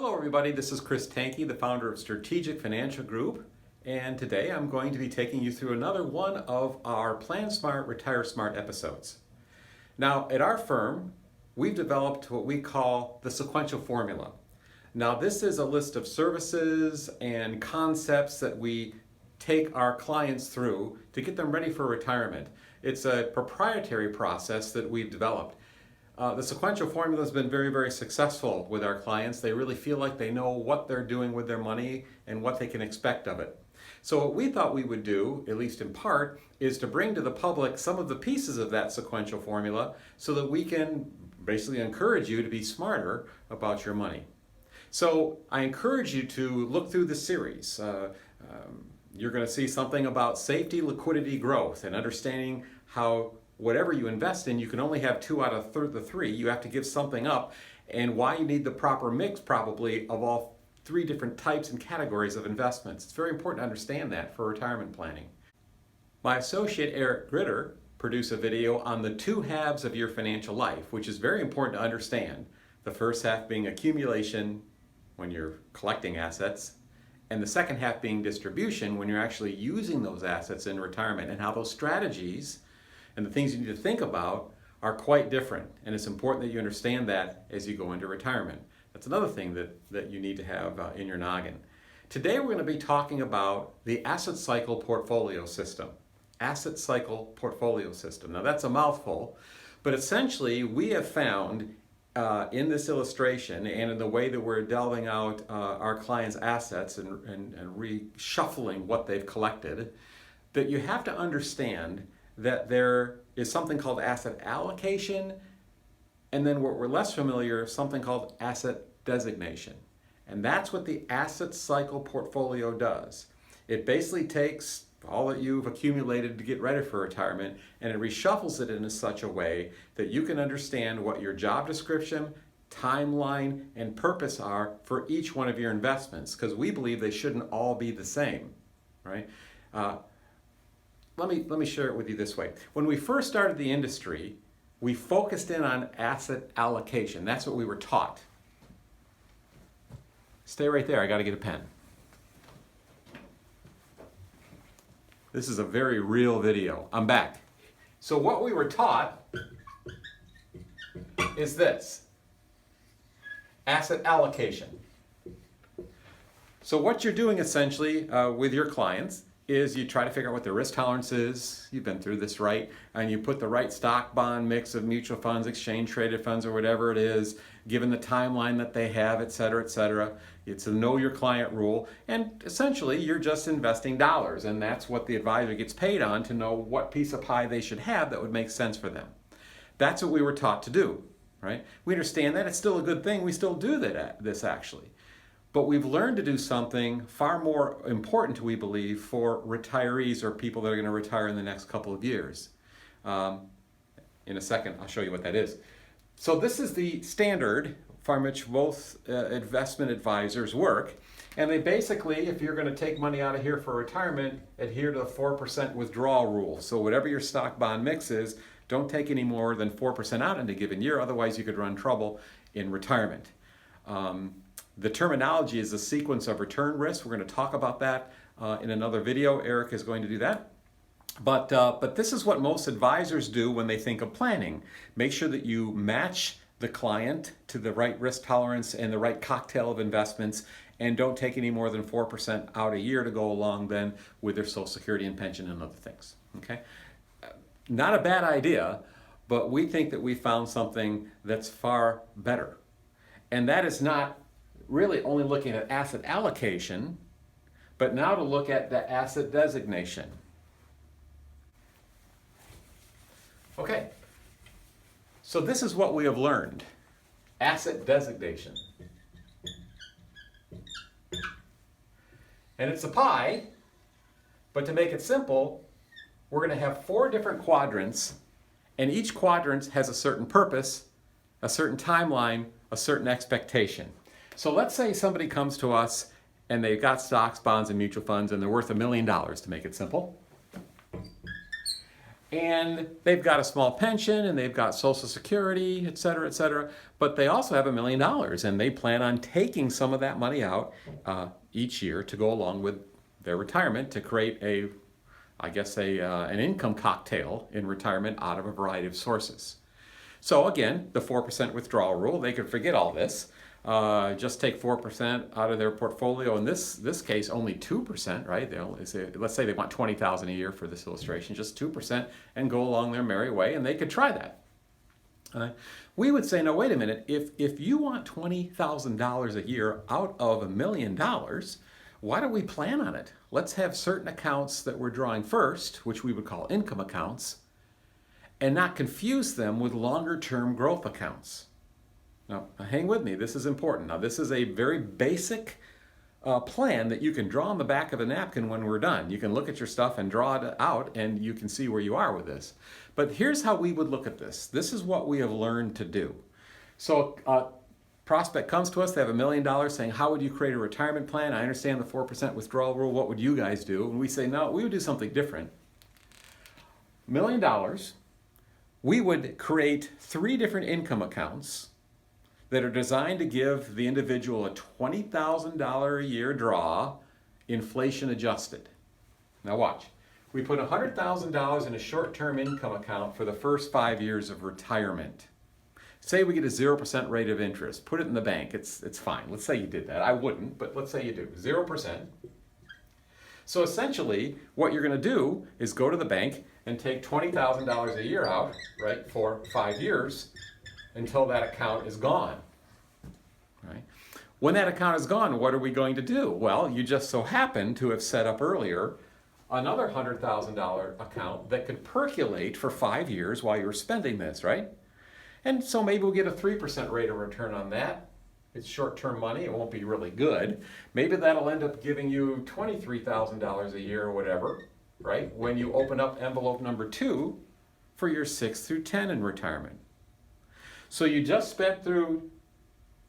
Hello everybody, this is Chris Tankey, the founder of Strategic Financial Group, and today I'm going to be taking you through another one of our Plan Smart, Retire Smart episodes. Now at our firm, we've developed what we call the sequential formula. Now this is a list of services and concepts that we take our clients through to get them ready for retirement. It's a proprietary process that we've developed. The sequential formula has been very, very successful with our clients. They really feel like they know what they're doing with their money and what they can expect of it. So what we thought we would do, at least in part, is to bring to the public some of the pieces of that sequential formula so that we can basically encourage you to be smarter about your money. So I encourage you to look through the series. You're going to see something about safety, liquidity, growth, and understanding how whatever you invest in, you can only have two out of the three. You have to give something up, and why you need the proper mix probably of all three different types and categories of investments. It's very important to understand that for retirement planning. My associate Eric Gritter produced a video on the two halves of your financial life, which is very important to understand. The first half being accumulation when you're collecting assets, and the second half being distribution when you're actually using those assets in retirement, and how those strategies and the things you need to think about are quite different. And it's important that you understand that as you go into retirement. That's another thing that you need to have in your noggin. Today we're going to be talking about the asset cycle portfolio system. Asset cycle portfolio system. Now that's a mouthful, but essentially we have found in this illustration and in the way that we're delving out our clients' assets and reshuffling what they've collected, that you have to understand that there is something called asset allocation, and then what we're less familiar, something called asset designation. And that's what the asset cycle portfolio does. It basically takes all that you've accumulated to get ready for retirement and it reshuffles it in such a way that you can understand what your job description, timeline, and purpose are for each one of your investments, because we believe they shouldn't all be the same, right? Let me share it with you this way. When we first started the industry, we focused in on asset allocation. That's what we were taught. Stay right there, I got to get a pen. This is a very real video. I'm back. So what we were taught is this: asset allocation. So what you're doing essentially with your clients is you try to figure out what their risk tolerance is. You've been through this, right? And you put the right stock bond mix of mutual funds, exchange traded funds, or whatever it is, given the timeline that they have, et cetera, et cetera. It's a know your client rule. And essentially you're just investing dollars, and that's what the advisor gets paid on, to know what piece of pie they should have that would make sense for them. That's what we were taught to do, right? We understand that. It's still a good thing. We still do this actually. But we've learned to do something far more important, we believe, for retirees or people that are going to retire in the next couple of years. In a second, I'll show you what that is. So this is the standard from which both investment advisors work. And they basically, if you're going to take money out of here for retirement, adhere to the 4% withdrawal rule. So whatever your stock bond mix is, don't take any more than 4% out in a given year. Otherwise, you could run trouble in retirement. The terminology is the sequence of return risk. We're going to talk about that in another video. Eric is going to do that. But this is what most advisors do when they think of planning. Make sure that you match the client to the right risk tolerance and the right cocktail of investments, and don't take any more than 4% out a year to go along then with their Social Security and pension and other things. Okay? Not a bad idea, but we think that we found something that's far better. And that is not really only looking at asset allocation, but now to look at the asset designation. Okay, so this is what we have learned. Asset designation. And it's a pie, but to make it simple, we're going to have 4 different quadrants, and each quadrant has a certain purpose, a certain timeline, a certain expectation. So let's say somebody comes to us and they've got stocks, bonds, and mutual funds, and they're worth $1 million, to make it simple. and they've got a small pension and they've got Social Security, et cetera, but they also have $1 million and they plan on taking some of that money out each year to go along with their retirement to create an income cocktail in retirement out of a variety of sources. So again, the 4% withdrawal rule, they could forget all this. Just take 4% out of their portfolio. In this case, only 2%, right? Let's say they want $20,000 a year for this illustration, just 2%, and go along their merry way, and they could try that. We would say, no, wait a minute. If you want $20,000 a year out of $1 million, why don't we plan on it? Let's have certain accounts that we're drawing first, which we would call income accounts, and not confuse them with longer-term growth accounts. Now, hang with me. This is important. Now, this is a very basic plan that you can draw on the back of a napkin when we're done. You can look at your stuff and draw it out, and you can see where you are with this. But here's how we would look at this. This is what we have learned to do. So, prospect comes to us, they have $1 million, saying, how would you create a retirement plan? I understand the 4% withdrawal rule. What would you guys do? And we say, no, we would do something different. $1 million, we would create 3 different income accounts that are designed to give the individual a $20,000 a year draw, inflation adjusted. Now watch. We put $100,000 in a short-term income account for the first 5 years of retirement. Say we get a 0% rate of interest. Put it in the bank. It's fine. Let's say you did that. I wouldn't, but let's say you do. 0%. So essentially, what you're going to do is go to the bank and take $20,000 a year out, right, for 5 years, until that account is gone, right? When that account is gone, what are we going to do? Well, you just so happen to have set up earlier another $100,000 account that could percolate for 5 years while you're spending this, right? And so maybe we'll get a 3% rate of return on that. It's short-term money. It won't be really good. Maybe that'll end up giving you $23,000 a year or whatever, right? When you open up envelope number 2 for your 6 through 10 in retirement. So you just spent through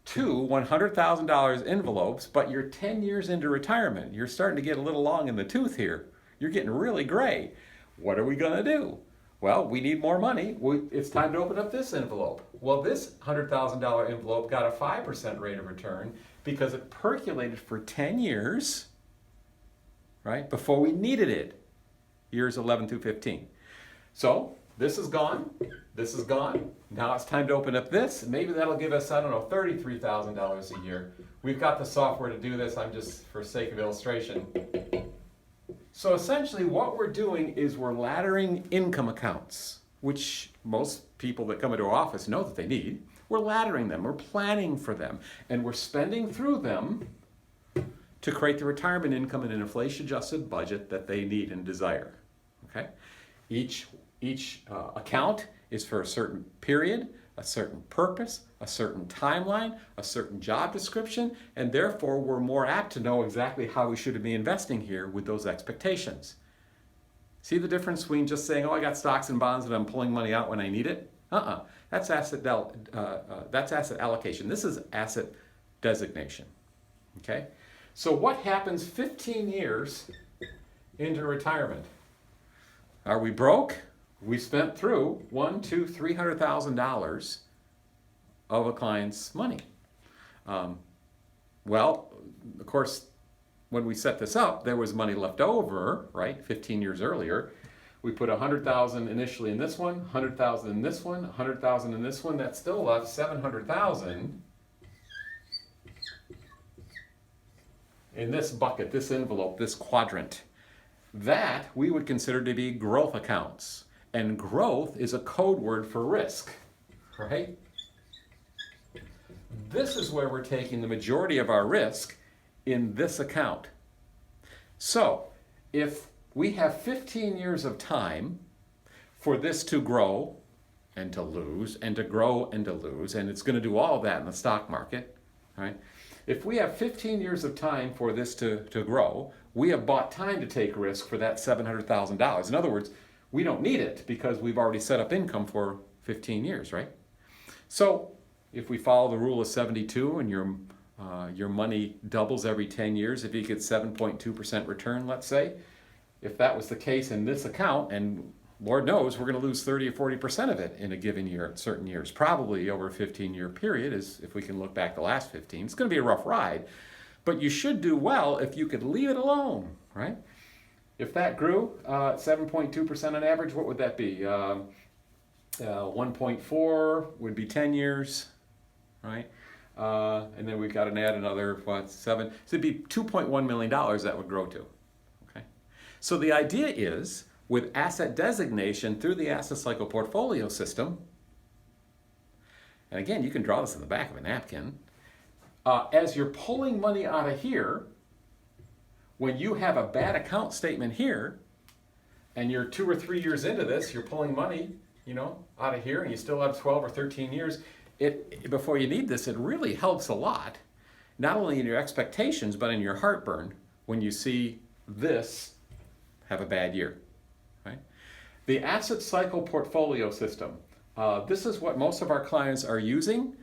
2 $100,000 envelopes, but you're 10 years into retirement. You're starting to get a little long in the tooth here. You're getting really gray. What are we going to do? Well, we need more money. It's time to open up this envelope. Well, this $100,000 envelope got a 5% rate of return because it percolated for 10 years, right, before we needed it, years 11 through 15. So this is gone. This is gone. Now it's time to open up this. Maybe that'll give us, I don't know, $33,000 a year. We've got the software to do this. I'm just, for sake of illustration. So essentially what we're doing is we're laddering income accounts, which most people that come into our office know that they need. We're laddering them. We're planning for them. And we're spending through them to create the retirement income in an inflation-adjusted budget that they need and desire. Okay? Each account is for a certain period, a certain purpose, a certain timeline, a certain job description, and therefore we're more apt to know exactly how we should be investing here with those expectations. See the difference between just saying, oh, I got stocks and bonds and I'm pulling money out when I need it? That's asset allocation. This is asset designation. Okay? So what happens 15 years into retirement? Are we broke? We spent through $300,000 of a client's money. Well, of course, when we set this up, there was money left over, right? 15 years earlier. We put $100,000 initially in this one, $100,000 in this one, $100,000 in this one. That still left $700,000 in this bucket, this envelope, this quadrant. That we would consider to be growth accounts. And growth is a code word for risk, right? This is where we're taking the majority of our risk in this account. So, if we have 15 years of time for this to grow and to lose, and to grow and to lose, and it's going to do all of that in the stock market, right? If we have 15 years of time for this to grow, we have bought time to take risk for that $700,000. In other words, we don't need it because we've already set up income for 15 years, right? So if we follow the rule of 72 and your money doubles every 10 years, if you get 7.2% return, let's say, if that was the case in this account and Lord knows we're going to lose 30 or 40% of it in a given year, certain years, probably over a 15-year period, as if we can look back the last 15. It's going to be a rough ride, but you should do well if you could leave it alone, right? If that grew 7.2% on average, what would that be? 1.4 would be 10 years, right? And then we've got to add another, what, 7? So it'd be $2.1 million that would grow to, okay? So the idea is, with asset designation through the asset cycle portfolio system, and again, you can draw this in the back of a napkin, as you're pulling money out of here, when you have a bad account statement here, and you're 2 or 3 years into this, you're pulling money, out of here, and you still have 12 or 13 years, before you need this, it really helps a lot, not only in your expectations, but in your heartburn when you see this have a bad year. Right? The asset cycle portfolio system, this is what most of our clients are using,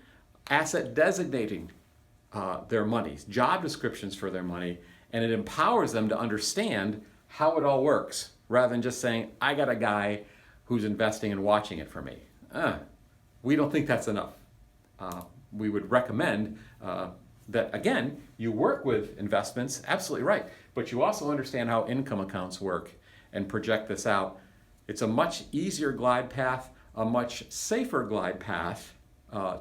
asset designating their money, job descriptions for their money, and it empowers them to understand how it all works, rather than just saying, I got a guy who's investing and watching it for me. We don't think that's enough. We would recommend that, again, you work with investments, absolutely right, but you also understand how income accounts work and project this out. It's a much easier glide path, a much safer glide path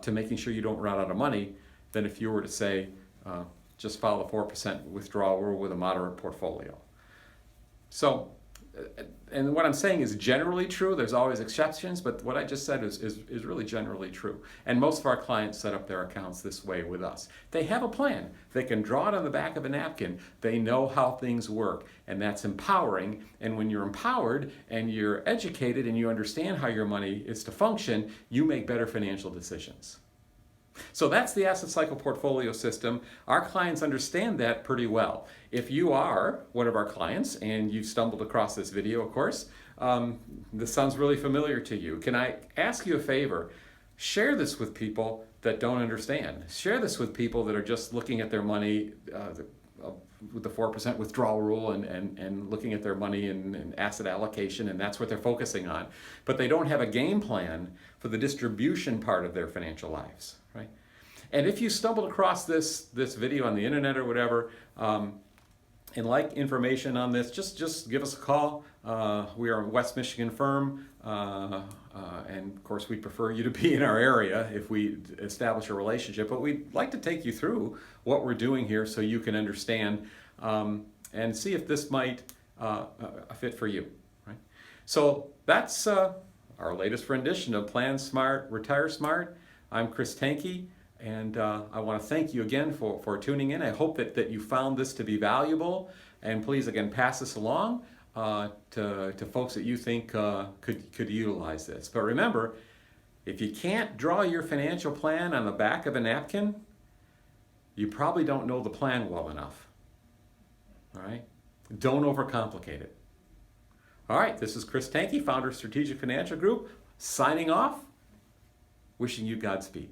to making sure you don't run out of money than if you were to say, just follow the 4% withdrawal rule with a moderate portfolio. So, and what I'm saying is generally true. There's always exceptions, but what I just said is really generally true. And most of our clients set up their accounts this way with us. They have a plan. They can draw it on the back of a napkin. They know how things work, and that's empowering. And when you're empowered and you're educated and you understand how your money is to function, you make better financial decisions. So that's the asset cycle portfolio system. Our clients understand that pretty well. If you are one of our clients and you've stumbled across this video, of course, this sounds really familiar to you. Can I ask you a favor? Share this with people that don't understand. Share this with people that are just looking at their money with the 4% withdrawal rule and looking at their money and asset allocation, and that's what they're focusing on. But they don't have a game plan for the distribution part of their financial lives. Right? And if you stumbled across this video on the internet or whatever, and like information on this, just give us a call. We are a West Michigan firm, and of course we prefer you to be in our area if we establish a relationship, but we'd like to take you through what we're doing here so you can understand and see if this might fit for you. Right? So that's our latest rendition of Plan Smart, Retire Smart. I'm Chris Tankey, and I want to thank you again for tuning in. I hope that you found this to be valuable, and please again pass this along to folks that you think could utilize this. But remember, if you can't draw your financial plan on the back of a napkin, you probably don't know the plan well enough. All right? Don't overcomplicate it. All right, this is Chris Tankey, founder of Strategic Financial Group, signing off. Wishing you Godspeed.